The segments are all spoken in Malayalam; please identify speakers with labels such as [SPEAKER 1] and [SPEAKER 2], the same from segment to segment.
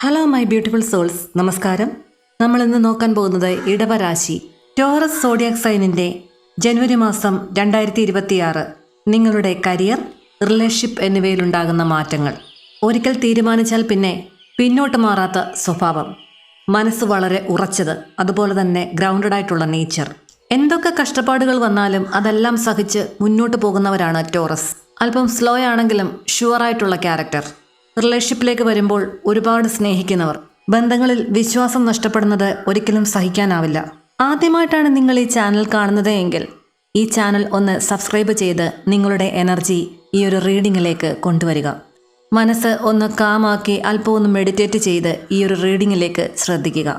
[SPEAKER 1] ഹലോ മൈ ബ്യൂട്ടിഫുൾ സോൾസ്, നമസ്കാരം. നമ്മൾ ഇന്ന് നോക്കാൻ പോകുന്നത് ഇടവരാശി ടോറസ് സോഡിയാക് സൈനിൻ്റെ ജനുവരി മാസം 2026 നിങ്ങളുടെ കരിയർ, റിലേഷൻഷിപ്പ് എന്നിവയിലുണ്ടാകുന്ന മാറ്റങ്ങൾ. ഒരിക്കൽ തീരുമാനിച്ചാൽ പിന്നെ പിന്നോട്ട് മാറാത്ത സ്വഭാവം, മനസ്സ് വളരെ ഉറച്ചത്, അതുപോലെ തന്നെ ഗ്രൗണ്ടഡ് ആയിട്ടുള്ള നേച്ചർ. എന്തൊക്കെ കഷ്ടപ്പാടുകൾ വന്നാലും അതെല്ലാം സഹിച്ച് മുന്നോട്ട് പോകുന്നവരാണ് ടോറസ്. അല്പം സ്ലോ ആണെങ്കിലും ഷുവറായിട്ടുള്ള ക്യാരക്ടർ. റിലേഷൻഷിപ്പിലേക്ക് വരുമ്പോൾ ഒരുപാട് സ്നേഹിക്കുന്നവർ. ബന്ധങ്ങളിൽ വിശ്വാസം നഷ്ടപ്പെടുന്നത് ഒരിക്കലും സഹിക്കാനാവില്ല. ആദ്യമായിട്ടാണ് നിങ്ങൾ ഈ ചാനൽ കാണുന്നത് എങ്കിൽ ഈ ചാനൽ ഒന്ന് സബ്സ്ക്രൈബ് ചെയ്ത് നിങ്ങളുടെ എനർജി ഈ ഒരു റീഡിങ്ങിലേക്ക് കൊണ്ടുവരിക. മനസ്സ് ഒന്ന് കാമാക്കി അല്പം ഒന്ന് മെഡിറ്റേറ്റ് ചെയ്ത് ഈ ഒരു റീഡിങ്ങിലേക്ക് ശ്രദ്ധിക്കുക.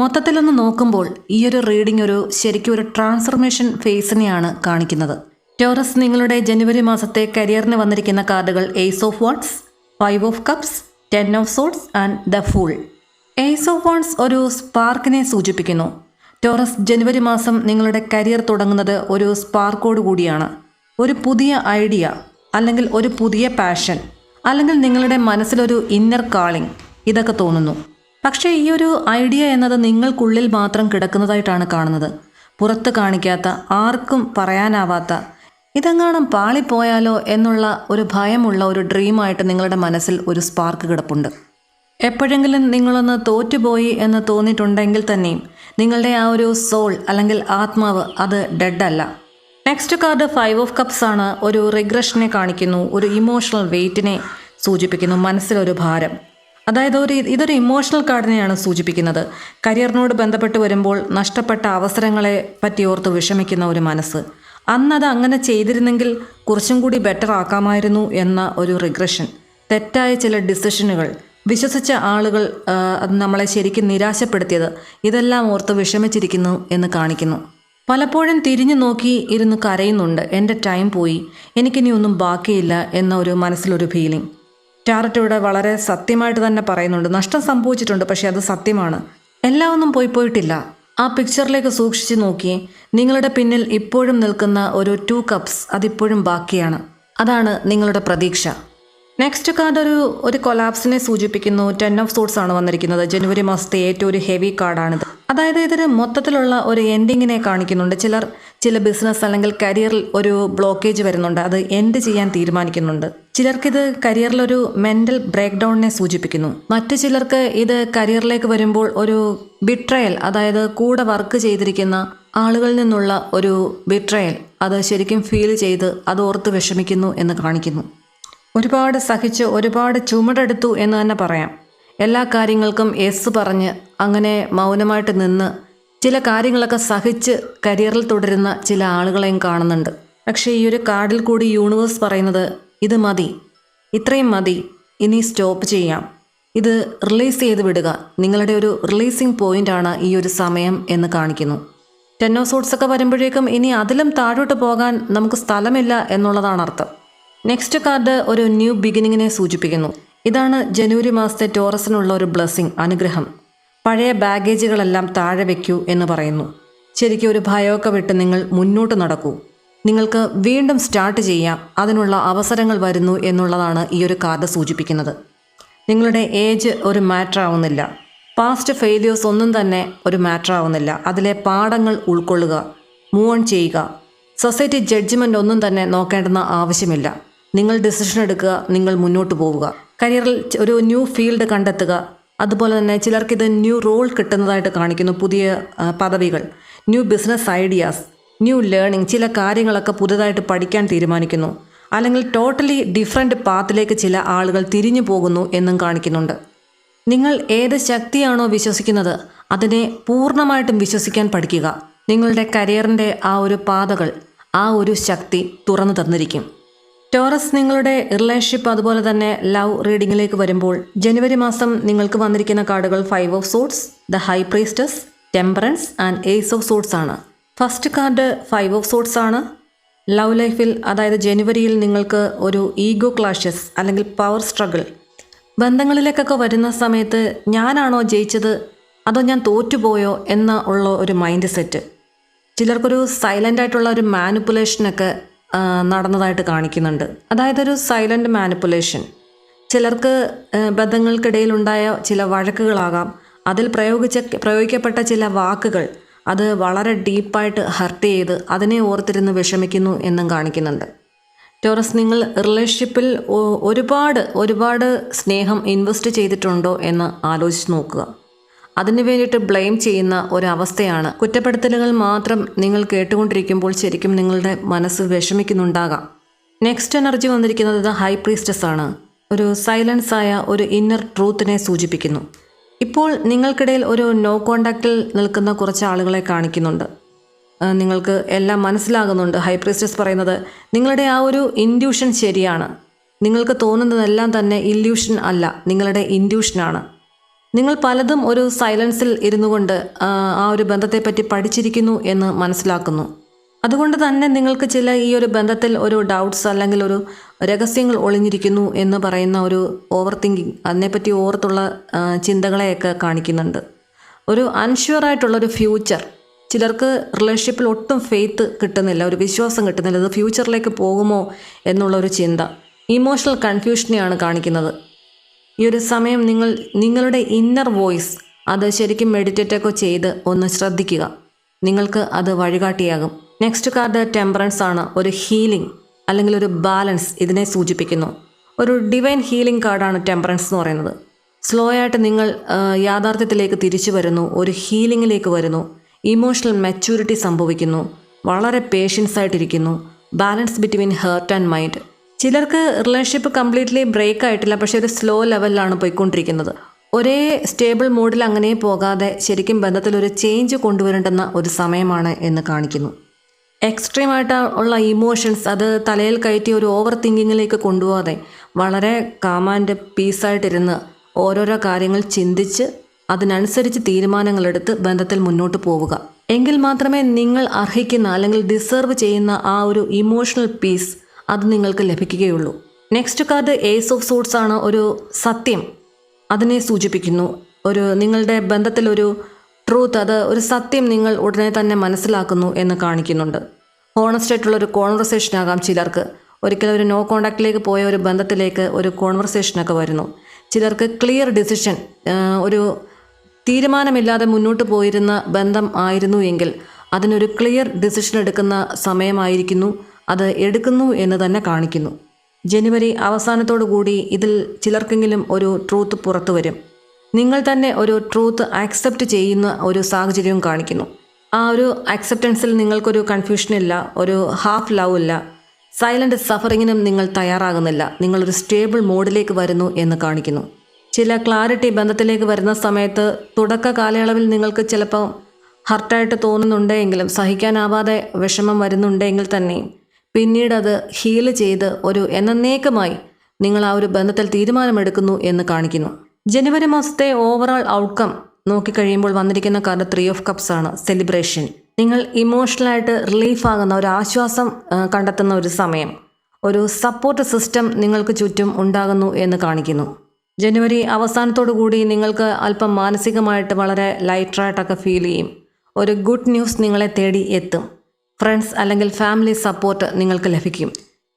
[SPEAKER 1] മൊത്തത്തിലൊന്ന് നോക്കുമ്പോൾ ഈ ഒരു റീഡിംഗ് ശരിക്കും ഒരു ട്രാൻസ്ഫർമേഷൻ ഫേസിനെയാണ് കാണിക്കുന്നത്. ടോറസ്, നിങ്ങളുടെ ജനുവരി മാസത്തെ കരിയറിന് വന്നിരിക്കുന്ന കാർഡുകൾ ace of wands, 5 of cups, 10 of swords and the fool. Ace of wands ഒരു സ്പാർക്കിനെ സൂചിപ്പിക്കുന്നു. ടോറസ്, ജനുവരി മാസം നിങ്ങളുടെ കരിയർ തുടങ്ങുന്നത് ഒരു സ്പാർക്കോട് കൂടിയാണ്. ഒരു പുതിയ ഐഡിയ, അല്ലെങ്കിൽ ഒരു പുതിയ പാഷൻ, അല്ലെങ്കിൽ നിങ്ങളുടെ മനസ്സിലൊരു ഇന്നർ കാളിംഗ്, ഇതൊക്കെ തോന്നുന്നു. പക്ഷേ ഈ ഒരു ഐഡിയ എന്നത് നിങ്ങൾക്കുള്ളിൽ മാത്രം കിടക്കുന്നതായിട്ടാണ് കാണുന്നത്. പുറത്ത് കാണിക്കാത്ത, ആർക്കും പറയാനാവാത്ത, ഇതെങ്ങാനും പാളിപ്പോയാലോ എന്നുള്ള ഒരു ഭയമുള്ള ഒരു ഡ്രീമായിട്ട് നിങ്ങളുടെ മനസ്സിൽ ഒരു സ്പാർക്ക് കിടപ്പുണ്ട്. എപ്പോഴെങ്കിലും നിങ്ങളൊന്ന് തോറ്റുപോയി എന്ന് തോന്നിയിട്ടുണ്ടെങ്കിൽ തന്നെയും നിങ്ങളുടെ ആ ഒരു സോൾ അല്ലെങ്കിൽ ആത്മാവ് അത് ഡെഡല്ല. നെക്സ്റ്റ് കാർഡ് 5 ഓഫ് കപ്സ് ആണ്. ഒരു റിഗ്രഷനെ കാണിക്കുന്നു, ഒരു ഇമോഷണൽ വെയ്റ്റിനെ സൂചിപ്പിക്കുന്നു, മനസ്സിലൊരു ഭാരം. അതായത് ഇതൊരു ഇമോഷണൽ കാർഡിനെയാണ് സൂചിപ്പിക്കുന്നത്. കരിയറിനോട് ബന്ധപ്പെട്ട് വരുമ്പോൾ നഷ്ടപ്പെട്ട അവസരങ്ങളെ പറ്റി ഓർത്ത് വിഷമിക്കുന്ന ഒരു മനസ്സ്. അന്നത് അങ്ങനെ ചെയ്തിരുന്നെങ്കിൽ കുറച്ചും കൂടി ബെറ്റർ ആക്കാമായിരുന്നു എന്ന ഒരു റിഗ്രഷൻ. തെറ്റായ ചില ഡിസിഷനുകൾ, വിശ്വസിച്ച ആളുകൾ നമ്മളെ ശരിക്കും നിരാശപ്പെടുത്തിയത്, ഇതെല്ലാം ഓർത്ത് വിഷമിച്ചിരിക്കുന്നു എന്ന് കാണിക്കുന്നു. പലപ്പോഴും തിരിഞ്ഞു നോക്കി ഇരുന്ന് കരയുന്നുണ്ട്. എൻ്റെ ടൈം പോയി, എനിക്കിനി ഒന്നും ബാക്കിയില്ല എന്ന ഒരു മനസ്സിലൊരു ഫീലിംഗ്. ടാരറ്റ് ഇവിടെ വളരെ സത്യമായിട്ട് തന്നെ പറയുന്നുണ്ട്. നഷ്ടം സംഭവിച്ചിട്ടുണ്ട്, പക്ഷേ അത് സത്യമാണ്. എല്ലാം ഒന്നും പോയിട്ടില്ല. ആ പിക്ചറിലേക്ക് സൂക്ഷിച്ച് നോക്കിയേ. നിങ്ങളുടെ പിന്നിൽ ഇപ്പോഴും നിൽക്കുന്ന ഒരു 2 കപ്സ്, അതിപ്പോഴും ബാക്കിയാണ്. അതാണ് നിങ്ങളുടെ പ്രതീക്ഷ. നെക്സ്റ്റ് കാർഡ് ഒരു കൊലാപ്സിനെ സൂചിപ്പിക്കുന്നു. 10 ഓഫ് സോർഡ്സ് ആണ് വന്നിരിക്കുന്നത്. ജനുവരി മാസത്തെ ഏറ്റവും ഒരു ഹെവി കാർഡാണിത്. അതായത് ഇതൊരു മൊത്തത്തിലുള്ള ഒരു എൻഡിങ്ങിനെ കാണിക്കുന്നുണ്ട്. ചില ബിസിനസ് അല്ലെങ്കിൽ കരിയറിൽ ഒരു ബ്ലോക്കേജ് വരുന്നുണ്ട്, അത് എൻഡ് ചെയ്യാൻ തീരുമാനിക്കുന്നുണ്ട്. ചിലർക്കിത് കരിയറിലൊരു മെൻ്റൽ ബ്രേക്ക് ഡൗണിനെ സൂചിപ്പിക്കുന്നു. മറ്റു ചിലർക്ക് ഇത് കരിയറിലേക്ക് വരുമ്പോൾ ഒരു ബിട്രയൽ, അതായത് കൂടെ വർക്ക് ചെയ്തിരിക്കുന്ന ആളുകളിൽ നിന്നുള്ള ഒരു ബിട്രയൽ, അത് ശരിക്കും ഫീൽ ചെയ്ത് അത് ഓർത്ത് വിഷമിക്കുന്നു എന്ന് കാണിക്കുന്നു. ഒരുപാട് സഹിച്ച് ഒരുപാട് ചുമടെടുത്തു എന്ന് തന്നെ പറയാം. എല്ലാ കാര്യങ്ങൾക്കും യെസ് പറഞ്ഞ് അങ്ങനെ മൗനമായിട്ട് നിന്ന് ചില കാര്യങ്ങളൊക്കെ സഹിച്ച് കരിയറിൽ തുടരുന്ന ചില ആളുകളെയും കാണുന്നുണ്ട്. പക്ഷേ ഈ ഒരു കാർഡിൽ കൂടി യൂണിവേഴ്സ് പറയുന്നത്, ഇത് മതി, ഇത്രയും മതി, ഇനി സ്റ്റോപ്പ് ചെയ്യാം, ഇത് റിലീസ് ചെയ്ത് വിടുക. നിങ്ങളുടെ ഒരു റിലീസിങ് പോയിൻ്റാണ് ഈ ഒരു സമയം എന്ന് കാണിക്കുന്നു. 10 ഓഫ് സോർഡ്സ് ഒക്കെ വരുമ്പോഴേക്കും ഇനി അതിലും താഴോട്ട് പോകാൻ നമുക്ക് സ്ഥലമില്ല എന്നുള്ളതാണ് അർത്ഥം. നെക്സ്റ്റ് കാർഡ് ഒരു ന്യൂ ബിഗിനിങ്ങിനെ സൂചിപ്പിക്കുന്നു. ഇതാണ് ജനുവരി മാസത്തെ ടോറസിനുള്ള ഒരു ബ്ലെസ്സിങ്, അനുഗ്രഹം. പഴയ ബാഗേജുകളെല്ലാം താഴെ വയ്ക്കൂ എന്ന് പറയുന്നു. ശരിക്കും ഒരു ഭയമൊക്കെ വിട്ട് നിങ്ങൾ മുന്നോട്ട് നടക്കൂ. നിങ്ങൾക്ക് വീണ്ടും സ്റ്റാർട്ട് ചെയ്യാം, അതിനുള്ള അവസരങ്ങൾ വരുന്നു എന്നുള്ളതാണ് ഈ ഒരു കാർഡ് സൂചിപ്പിക്കുന്നത്. നിങ്ങളുടെ ഏജ് ഒരു മാറ്റർ ആവുന്നില്ല. പാസ്റ്റ് ഫെയിലിയേഴ്സ് ഒന്നും തന്നെ ഒരു മാറ്റർ ആവുന്നില്ല. അതിലെ പാഠങ്ങൾ ഉൾക്കൊള്ളുക, മൂവ് ഓൺ ചെയ്യുക. സൊസൈറ്റി ജഡ്ജ്മെൻ്റ് ഒന്നും തന്നെ നോക്കേണ്ടുന്ന ആവശ്യമില്ല. നിങ്ങൾ ഡിസിഷൻ എടുക്കുക, നിങ്ങൾ മുന്നോട്ട് പോവുക. കരിയറിൽ ഒരു ന്യൂ ഫീൽഡ് കണ്ടെത്തുക. അതുപോലെ തന്നെ ചിലർക്കിത് ന്യൂ റോൾ കിട്ടുന്നതായിട്ട് കാണിക്കുന്നു, പുതിയ പദവികൾ, new business ideas, new learning. ചില കാര്യങ്ങളൊക്കെ പുതുതായിട്ട് പഠിക്കാൻ തീരുമാനിക്കുന്നു. അല്ലെങ്കിൽ ടോട്ടലി ഡിഫറെൻറ്റ് പാത്തിലേക്ക് ചില ആളുകൾ തിരിഞ്ഞു പോകുന്നു എന്നും കാണിക്കുന്നുണ്ട്. നിങ്ങൾ ഏത് ശക്തിയാണോ വിശ്വസിക്കുന്നത് അതിനെ പൂർണ്ണമായിട്ടും വിശ്വസിക്കാൻ പഠിക്കുക. നിങ്ങളുടെ കരിയറിൻ്റെ ആ ഒരു പാതകൾ, ആ ഒരു ശക്തി തുറന്നു തന്നിരിക്കും. ടോറസ്, നിങ്ങളുടെ റിലേഷൻഷിപ്പ് അതുപോലെ തന്നെ ലവ് റീഡിങ്ങിലേക്ക് വരുമ്പോൾ ജനുവരി മാസം നിങ്ങൾക്ക് വന്നിരിക്കുന്ന കാർഡുകൾ 5 of swords, the high priestess, temperance and ace of swords ആണ്. ഫസ്റ്റ് കാർഡ് 5 ഓഫ് സോർഡ്സ് ആണ്. ലവ് ലൈഫിൽ, അതായത് ജനുവരിയിൽ നിങ്ങൾക്ക് ഒരു ഈഗോ ക്ലാഷസ് അല്ലെങ്കിൽ പവർ സ്ട്രഗിൾ, ബന്ധങ്ങളിലേക്കൊക്കെ വരുന്ന സമയത്ത് ഞാനാണോ ജയിച്ചത് അതോ ഞാൻ തോറ്റുപോയോ ഉള്ള ഒരു മൈൻഡ് സെറ്റ്. ചിലർക്കൊരു സൈലൻ്റ് ആയിട്ടുള്ള ഒരു മാനിപ്പുലേഷനൊക്കെ നടന്നതായിട്ട് കാണിക്കുന്നുണ്ട്. അതായത് ഒരു സൈലൻ്റ് മാനിപ്പുലേഷൻ. ചിലർക്ക് ബന്ധങ്ങൾക്കിടയിലുണ്ടായ ചില വഴക്കുകളാകാം. അതിൽ പ്രയോഗിക്കപ്പെട്ട ചില വാക്കുകൾ അത് വളരെ ഡീപ്പായിട്ട് ഹർട്ട് ചെയ്ത് അതിനെ ഓർത്തിരുന്ന് വിഷമിക്കുന്നു എന്നും കാണിക്കുന്നുണ്ട്. ടോറസ്, നിങ്ങൾ റിലേഷൻഷിപ്പിൽ ഒരുപാട് സ്നേഹം ഇൻവെസ്റ്റ് ചെയ്തിട്ടുണ്ടോ എന്ന് ആലോചിച്ച് നോക്കുക. അതിനു വേണ്ടിയിട്ട് ബ്ലെയിം ചെയ്യുന്ന ഒരവസ്ഥയാണ്. കുറ്റപ്പെടുത്തലുകൾ മാത്രം നിങ്ങൾ കേട്ടുകൊണ്ടിരിക്കുമ്പോൾ ശരിക്കും നിങ്ങളുടെ മനസ്സ് വിഷമിക്കുന്നുണ്ടാകാം. നെക്സ്റ്റ് എനർജി വന്നിരിക്കുന്നത് ഹൈ പ്രീസ്റ്റസ് ആണ്. ഒരു സൈലൻസ് ആയ ഒരു ഇന്നർ ട്രൂത്തിനെ സൂചിപ്പിക്കുന്നു. ഇപ്പോൾ നിങ്ങൾക്കിടയിൽ ഒരു നോ കോണ്ടാക്റ്റിൽ നിൽക്കുന്ന കുറച്ച് ആളുകളെ കാണിക്കുന്നുണ്ട്. നിങ്ങൾക്ക് എല്ലാം മനസ്സിലാകുന്നുണ്ട്. ഹൈ പ്രീസ്റ്റസ് പറയുന്നത് നിങ്ങളുടെ ആ ഒരു ഇൻഡ്യൂഷൻ ശരിയാണ്. നിങ്ങൾക്ക് തോന്നുന്നതെല്ലാം തന്നെ ഇല്യൂഷൻ അല്ല, നിങ്ങളുടെ ഇൻഡ്യൂഷനാണ്. നിങ്ങൾ പലതും ഒരു സൈലൻസിൽ ഇരുന്നു കൊണ്ട് ആ ഒരു ബന്ധത്തെപ്പറ്റി പഠിച്ചിരിക്കുന്നു എന്ന് മനസ്സിലാക്കുന്നു. അതുകൊണ്ട് തന്നെ നിങ്ങൾക്ക് ഈ ഒരു ബന്ധത്തിൽ ഒരു ഡൗട്ട്സ് അല്ലെങ്കിൽ ഒരു രഹസ്യങ്ങൾ ഒളിഞ്ഞിരിക്കുന്നു എന്ന് പറയുന്ന ഒരു ഓവർ തിങ്കിങ്, അതിനെപ്പറ്റി ഓർത്തുള്ള ചിന്തകളെയൊക്കെ കാണിക്കുന്നുണ്ട്. ഒരു അൺഷ്യൂറായിട്ടുള്ളൊരു ഫ്യൂച്ചർ. ചിലർക്ക് റിലേഷൻഷിപ്പിൽ ഒട്ടും ഫെയ്ത്ത് കിട്ടുന്നില്ല, ഒരു വിശ്വാസം കിട്ടുന്നില്ല. ഇത് ഫ്യൂച്ചറിലേക്ക് പോകുമോ എന്നുള്ളൊരു ചിന്ത. ഇമോഷണൽ കൺഫ്യൂഷനെയാണ് കാണിക്കുന്നത്. ഈ ഒരു സമയം നിങ്ങളുടെ ഇന്നർ വോയിസ് അത് ശരിക്കും മെഡിറ്റേറ്റൊക്കെ ചെയ്ത് ഒന്ന് ശ്രദ്ധിക്കുക. നിങ്ങൾക്ക് അത് വഴികാട്ടിയാകും. നെക്സ്റ്റ് കാർഡ് ടെമ്പറൻസ് ആണ്. ഒരു ഹീലിംഗ് അല്ലെങ്കിൽ ഒരു ബാലൻസ് ഇതിനെ സൂചിപ്പിക്കുന്നു. ഒരു ഡിവൈൻ ഹീലിംഗ് കാർഡാണ് ടെമ്പറൻസ് എന്ന് പറയുന്നത്. സ്ലോ ആയിട്ട് നിങ്ങൾ യാഥാർത്ഥ്യത്തിലേക്ക് തിരിച്ചു വരുന്നു, ഒരു ഹീലിങ്ങിലേക്ക് വരുന്നു. ഇമോഷണൽ മെച്യൂരിറ്റി സംഭവിക്കുന്നു. വളരെ പേഷ്യൻസ് ആയിട്ടിരിക്കുന്നു. Balance between heart and mind. ചിലർക്ക് റിലേഷൻഷിപ്പ് കംപ്ലീറ്റ്ലി ബ്രേക്ക് ആയിട്ടില്ല, പക്ഷേ ഒരു സ്ലോ ലെവലിലാണ് പോയിക്കൊണ്ടിരിക്കുന്നത്. ഒരേ സ്റ്റേബിൾ മോഡിൽ അങ്ങനെ പോകാതെ ശരിക്കും ബന്ധത്തിൽ ഒരു ചേഞ്ച് കൊണ്ടുവരേണ്ടുന്ന ഒരു സമയമാണ് എന്ന് കാണിക്കുന്നു. എക്സ്ട്രീമായിട്ട് ഉള്ള ഇമോഷൻസ് അത് തലയിൽ കയറ്റി ഒരു ഓവർ തിങ്കിങ്ങിലേക്ക് കൊണ്ടുപോകാതെ വളരെ കാം ആൻഡ് പീസായിട്ടിരുന്ന് ഓരോരോ കാര്യങ്ങൾ ചിന്തിച്ച് അതിനനുസരിച്ച് തീരുമാനങ്ങളെടുത്ത് ബന്ധത്തിൽ മുന്നോട്ട് പോവുക. എങ്കിൽ മാത്രമേ നിങ്ങൾ അർഹിക്കുന്ന അല്ലെങ്കിൽ ഡിസേർവ് ചെയ്യുന്ന ആ ഒരു ഇമോഷണൽ പീസ് അത് നിങ്ങൾക്ക് ലഭിക്കുകയുള്ളൂ. Next card ace of swords ആണ്. ഒരു സത്യം അതിനെ സൂചിപ്പിക്കുന്നു. നിങ്ങളുടെ ബന്ധത്തിലൊരു ട്രൂത്ത്, അത് ഒരു സത്യം നിങ്ങൾ ഉടനെ തന്നെ മനസ്സിലാക്കുന്നു എന്ന് കാണിക്കുന്നുണ്ട്. ഹോണസ്റ്റ് ആയിട്ടുള്ളൊരു കോൺവെർസേഷൻ ആകാം ചിലർക്ക്. ഒരിക്കലും ഒരു നോ കോണ്ടാക്റ്റിലേക്ക് പോയ ഒരു ബന്ധത്തിലേക്ക് ഒരു കോൺവെർസേഷനൊക്കെ വരുന്നു. ചിലർക്ക് ക്ലിയർ ഡിസിഷൻ, ഒരു തീരുമാനമില്ലാതെ മുന്നോട്ട് പോയിരുന്ന ബന്ധം ആയിരുന്നു എങ്കിൽ അതിനൊരു ക്ലിയർ ഡിസിഷൻ എടുക്കുന്ന സമയമായിരിക്കുന്നു, അത് എടുക്കുന്നു എന്ന് തന്നെ കാണിക്കുന്നു. ജനുവരി അവസാനത്തോടു കൂടി ഇതിൽ ചിലർക്കെങ്കിലും ഒരു ട്രൂത്ത് പുറത്തു വരും. നിങ്ങൾ തന്നെ ഒരു ട്രൂത്ത് ആക്സെപ്റ്റ് ചെയ്യുന്ന ഒരു സാഹചര്യവും കാണിക്കുന്നു. ആ ഒരു ആക്സെപ്റ്റൻസിൽ നിങ്ങൾക്കൊരു കൺഫ്യൂഷനില്ല, ഒരു ഹാഫ് ലവ് ഇല്ല, സൈലൻ്റ് സഫറിങ്ങിനും നിങ്ങൾ തയ്യാറാകുന്നില്ല. നിങ്ങളൊരു സ്റ്റേബിൾ മോഡിലേക്ക് വരുന്നു എന്ന് കാണിക്കുന്നു. ചില ക്ലാരിറ്റി ബന്ധത്തിലേക്ക് വരുന്ന സമയത്ത് തുടക്ക കാലയളവിൽ നിങ്ങൾക്ക് ചിലപ്പോൾ ഹർട്ടായിട്ട് തോന്നുന്നുണ്ടെങ്കിലും സഹിക്കാനാവാതെ വിഷമം വരുന്നുണ്ടെങ്കിൽ തന്നെ പിന്നീട് അത് ഹീൽ ചെയ്ത് ഒരു എന്നേക്കുമായി നിങ്ങൾ ആ ഒരു ബന്ധത്തിൽ തീരുമാനമെടുക്കുന്നു എന്ന് കാണിക്കുന്നു. ജനുവരി മാസത്തെ ഓവറോൾ ഔട്ട്കം നോക്കിക്കഴിയുമ്പോൾ വന്നിരിക്കുന്ന കാർഡ് 3 ഓഫ് കപ്സ് ആണ്. സെലിബ്രേഷൻ. നിങ്ങൾ ഇമോഷണലായിട്ട് റിലീഫാകുന്ന ഒരു ആശ്വാസം കണ്ടെത്തുന്ന ഒരു സമയം, ഒരു സപ്പോർട്ട് സിസ്റ്റം നിങ്ങൾക്ക് ചുറ്റും ഉണ്ടാകുന്നു എന്ന് കാണിക്കുന്നു. ജനുവരി അവസാനത്തോടു കൂടി നിങ്ങൾക്ക് അല്പം മാനസികമായിട്ട് വളരെ ലൈറ്ററായിട്ടൊക്കെ ഫീൽ ചെയ്യും. ഒരു ഗുഡ് ന്യൂസ് നിങ്ങളെ തേടി എത്തും. ഫ്രണ്ട്സ് അല്ലെങ്കിൽ ഫാമിലി സപ്പോർട്ട് നിങ്ങൾക്ക് ലഭിക്കും.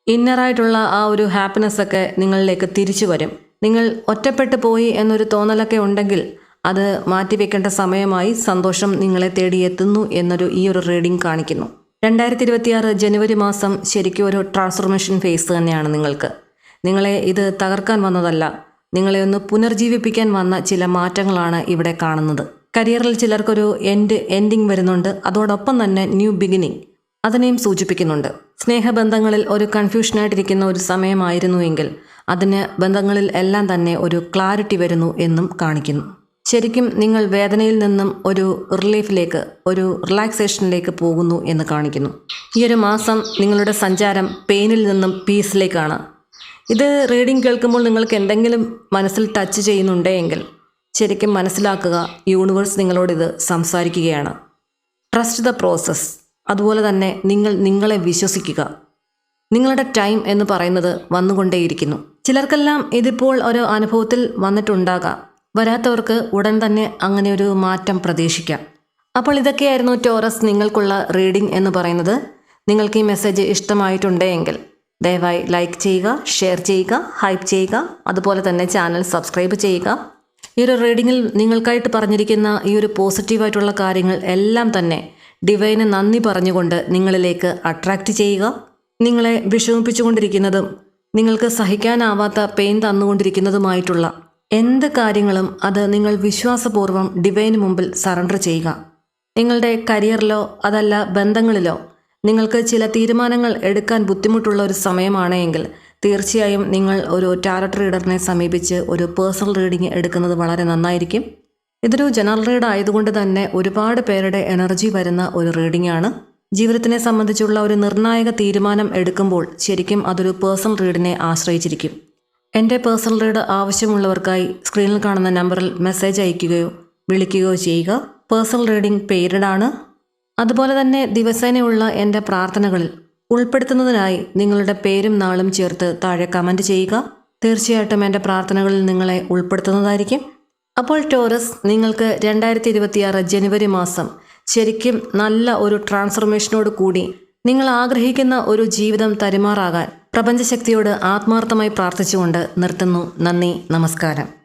[SPEAKER 1] ഇന്നറായിട്ടുള്ള ആ ഒരു ഹാപ്പിനെസ്സൊക്കെ നിങ്ങളിലേക്ക് തിരിച്ചു വരും. നിങ്ങൾ ഒറ്റപ്പെട്ടു പോയി എന്നൊരു തോന്നലൊക്കെ ഉണ്ടെങ്കിൽ അത് മാറ്റിവെക്കേണ്ട സമയമായി സന്തോഷം നിങ്ങളെ തേടിയെത്തുന്നു എന്നൊരു ഈ ഒരു റീഡിംഗ് കാണിക്കുന്നു. 2026 ജനുവരി മാസം ശരിക്കും ഒരു ട്രാൻസ്ഫോർമേഷൻ ഫേസ് തന്നെയാണ് നിങ്ങൾക്ക്. നിങ്ങളെ ഇത് തകർക്കാൻ വന്നതല്ല, നിങ്ങളെ ഒന്ന് പുനർജീവിപ്പിക്കാൻ വന്ന ചില മാറ്റങ്ങളാണ് ഇവിടെ കാണുന്നത്. കരിയറിൽ ചിലർക്കൊരു എൻഡിങ് വരുന്നുണ്ട്, അതോടൊപ്പം തന്നെ ന്യൂ ബിഗിനിങ് അതിനെയും സൂചിപ്പിക്കുന്നുണ്ട്. സ്നേഹബന്ധങ്ങളിൽ ഒരു കൺഫ്യൂഷനായിട്ടിരിക്കുന്ന ഒരു സമയമായിരുന്നുവെങ്കിൽ അതിന് ബന്ധങ്ങളിൽ എല്ലാം തന്നെ ഒരു ക്ലാരിറ്റി വരുന്നു എന്നും കാണിക്കുന്നു. ശരിക്കും നിങ്ങൾ വേദനയിൽ നിന്നും ഒരു റിലീഫിലേക്ക്, ഒരു റിലാക്സേഷനിലേക്ക് പോകുന്നു എന്ന് കാണിക്കുന്നു. ഈ ഒരു മാസം നിങ്ങളുടെ സഞ്ചാരം പെയിനിൽ നിന്നും പീസിലേക്കാണ്. ഇത് റീഡിംഗ് കേൾക്കുമ്പോൾ നിങ്ങൾക്ക് എന്തെങ്കിലും മനസ്സിൽ ടച്ച് ചെയ്യുന്നുണ്ടെങ്കിൽ ശരിക്കും മനസ്സിലാക്കുക, യൂണിവേഴ്സ് നിങ്ങളോടിത് സംസാരിക്കുകയാണ്. Trust the process. അതുപോലെ തന്നെ നിങ്ങളെ വിശ്വസിക്കുക. നിങ്ങളുടെ ടൈം എന്ന് പറയുന്നത് വന്നുകൊണ്ടേയിരിക്കുന്നു. ചിലർക്കെല്ലാം ഇതിപ്പോൾ ഒരു അനുഭവത്തിൽ വന്നിട്ടുണ്ടാകാം. വരാത്തവർക്ക് ഉടൻ തന്നെ അങ്ങനെ ഒരു മാറ്റം പ്രതീക്ഷിക്കാം. അപ്പോൾ ഇതൊക്കെയായിരുന്നു ടോറസ് നിങ്ങൾക്കുള്ള റീഡിംഗ് എന്ന് പറയുന്നത്. നിങ്ങൾക്ക് ഈ മെസ്സേജ് ഇഷ്ടമായിട്ടുണ്ടെങ്കിൽ ദയവായി ലൈക്ക് ചെയ്യുക, ഷെയർ ചെയ്യുക, ഹൈപ്പ് ചെയ്യുക, അതുപോലെ തന്നെ ചാനൽ സബ്സ്ക്രൈബ് ചെയ്യുക. ഈ ഒരു റീഡിങ്ങിൽ നിങ്ങൾക്കായിട്ട് പറഞ്ഞിരിക്കുന്ന ഈ ഒരു പോസിറ്റീവായിട്ടുള്ള കാര്യങ്ങൾ എല്ലാം തന്നെ ഡിവൈന് നന്ദി പറഞ്ഞുകൊണ്ട് നിങ്ങളിലേക്ക് അട്രാക്റ്റ് ചെയ്യുക. നിങ്ങളെ വിഷമിപ്പിച്ചുകൊണ്ടിരിക്കുന്നതും നിങ്ങൾക്ക് സഹിക്കാനാവാത്ത പെയിൻ തന്നുകൊണ്ടിരിക്കുന്നതുമായിട്ടുള്ള എന്ത് കാര്യങ്ങളും അത് നിങ്ങൾ വിശ്വാസപൂർവ്വം ഡിവൈന് മുമ്പിൽ സറണ്ടർ ചെയ്യുക. നിങ്ങളുടെ കരിയറിലോ അതല്ല ബന്ധങ്ങളിലോ നിങ്ങൾക്ക് ചില തീരുമാനങ്ങൾ എടുക്കാൻ ബുദ്ധിമുട്ടുള്ള ഒരു സമയമാണെങ്കിൽ തീർച്ചയായും നിങ്ങൾ ഒരു ടാരറ്റ് റീഡറിനെ സമീപിച്ച് ഒരു പേഴ്സണൽ റീഡിംഗ് എടുക്കുന്നത് വളരെ നന്നായിരിക്കും. ഇതൊരു ജനറൽ റീഡ് ആയതുകൊണ്ട് തന്നെ ഒരുപാട് പേരുടെ എനർജി വരുന്ന ഒരു റീഡിംഗ് ആണ്. ജീവിതത്തിനെ സംബന്ധിച്ചുള്ള ഒരു നിർണായക തീരുമാനം എടുക്കുമ്പോൾ ശരിക്കും അതൊരു പേഴ്സണൽ റീഡിനെ ആശ്രയിച്ചിരിക്കും. എൻ്റെ പേഴ്സണൽ റീഡ് ആവശ്യമുള്ളവർക്കായി സ്ക്രീനിൽ കാണുന്ന നമ്പറിൽ മെസ്സേജ് അയയ്ക്കുകയോ വിളിക്കുകയോ ചെയ്യുക. പേഴ്സണൽ റീഡിംഗ് പെയ്ഡ് ആണ്. അതുപോലെ തന്നെ ദിവസേനയുള്ള എൻ്റെ പ്രാർത്ഥനകളിൽ ഉൾപ്പെടുത്തുന്നതിനായി നിങ്ങളുടെ പേരും നാളും ചേർത്ത് താഴെ കമൻറ്റ് ചെയ്യുക. തീർച്ചയായിട്ടും എൻ്റെ പ്രാർത്ഥനകളിൽ നിങ്ങളെ ഉൾപ്പെടുത്തുന്നതായിരിക്കും. അപ്പോൾ ടോറസ്, നിങ്ങൾക്ക് 2026 ജനുവരി മാസം ശരിക്കും നല്ല ഒരു ട്രാൻസ്ഫോർമേഷനോട് കൂടി നിങ്ങൾ ആഗ്രഹിക്കുന്ന ഒരു ജീവിതം തരുമാറാകാൻ പ്രപഞ്ചശക്തിയോട് ആത്മാർത്ഥമായി പ്രാർത്ഥിച്ചുകൊണ്ട് നിർത്തുന്നു. നന്ദി, നമസ്കാരം.